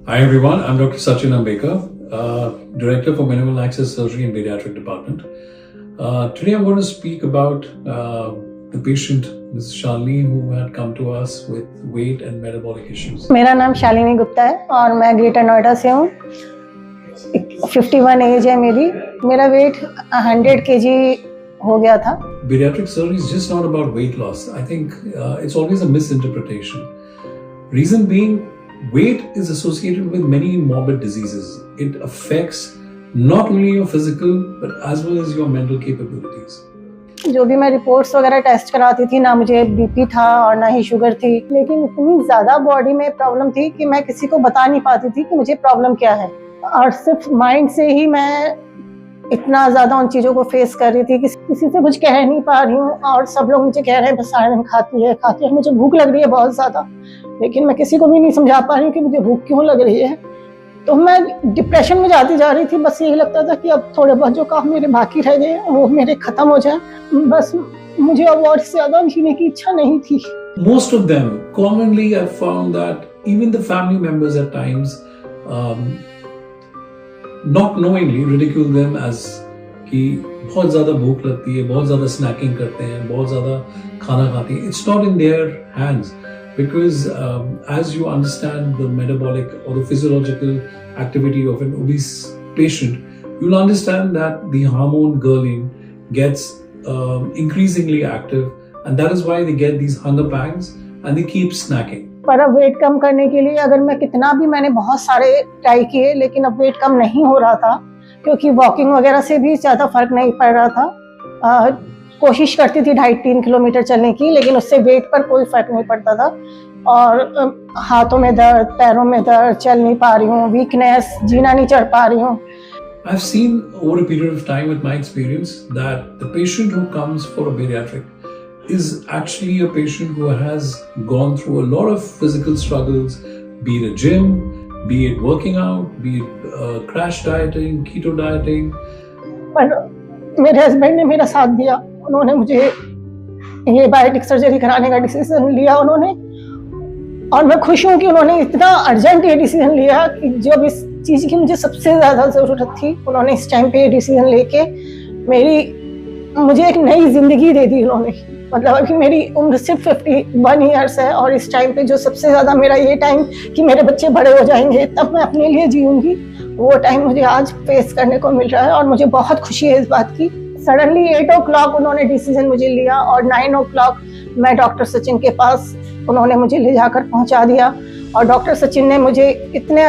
Hi everyone, I'm Dr. Sachin Ambekar, Director for Minimal Access Surgery and Pediatric Department. Today I'm going to speak about the patient, Ms. Shalini, who had come to us with weight and metabolic issues. मेरा नाम शालिनी गुप्ता है और मैं greater Noida से हूँ। 51 as है मेरी। मेरा वेट 100 kg हो गया था। Pediatric surgery is just not about weight loss. I think it's always a misinterpretation. Reason being, weight is associated with many morbid diseases. It affects not only your physical but as well as your mental capabilities. जो भी मैं reports वगैरह test कराती थी, ना मुझे BP था और ना ही शुगर थी, लेकिन इतनी ज़्यादा बॉडी में प्रॉब्लम थी कि मैं किसी को बता नहीं पाती थी कि मुझे प्रॉब्लम क्या है। और सिर्फ माइंड से ही मैं इतना ज़्यादा उन चीज़ों को फेस कर रही थी कि किसी से कुछ कह नहीं पा रही हूँ। और सब लोग मुझे कह रहे हैं बस सारा दिन खाती है, मुझे भूख लग रही है बहुत ज़्यादा, लेकिन मैं किसी को भी नहीं समझा पा रही हूँ कि मुझे भूख क्यों लग रही है। तो मैं डिप्रेशन में जाती जा रही थी। बस यही लगता था कि अब थोड़े बहुत जो काम मेरे बाकी रह गए वो मेरे खत्म हो जाए। बस मुझे अब और ज़्यादा जीने की इच्छा नहीं थी। Most of them, commonly I've found that even the family members at times not knowingly ridicule them as कि बहुत ज़्यादा भूख लगती है, बहुत ज़्यादा स्नैकिंग करते हैं, बहुत ज़्यादा खाना खाती हैं. It's not in their hands. Because as you understand the metabolic or the physiological activity of an obese patient, you'll understand that the hormone ghrelin gets increasingly active, and that is why they get these hunger pangs and they keep snacking. पर अब wait कम करने के लिए अगर मैं कितना भी मैंने बहुत सारे ट्राई किए, लेकिन अब वेट कम नहीं हो रहा था, क्योंकि वॉकिंग वगैरह से भी ज़्यादा फर्क नहीं पड़ रहा था। कोशिश करती थी 2.5-3 किलोमीटर चलने की, लेकिन उससे वेट पर कोई फर्क नहीं पड़ता था। और हाथों में दर्द, पैरों में दर्द, चल नहीं पा रही हूँ, वीकनेस, जीना नहीं चढ़ पा रही हूँ। I've seen over a period of time with my experience that the patient who comes for a bariatric is actually a patient who has gone through a lot of physical struggles, be it a gym, be it working out, be it crash dieting, keto dieting. पर मेरे husband ने मेरा साथ दिया। उन्होंने मुझे ये biotic surgery कराने का डिसीजन लिया उन्होंने, और मैं खुश हूँ कि उन्होंने इतना अर्जेंट ये डिसीजन लिया कि जब इस चीज़ की मुझे सबसे ज़्यादा ज़रूरत थी, उन्होंने इस टाइम पे ये डिसीजन लेके मुझे एक नई ज़िंदगी दे दी उन्होंने। मतलब अभी मेरी उम्र सिर्फ 51 ईयर्स है, और इस टाइम पे जो सबसे ज़्यादा मेरा ये टाइम कि मेरे बच्चे बड़े हो जाएंगे तब मैं अपने लिए जीऊँगी, वो टाइम मुझे आज फेस करने को मिल रहा है, और मुझे बहुत खुशी है इस बात की। सडनली 8 o'clock उन्होंने डिसीजन मुझे लिया, और 9 o'clock मैं डॉक्टर सचिन के पास उन्होंने मुझे ले जाकर पहुंचा दिया। और डॉक्टर सचिन ने मुझे इतने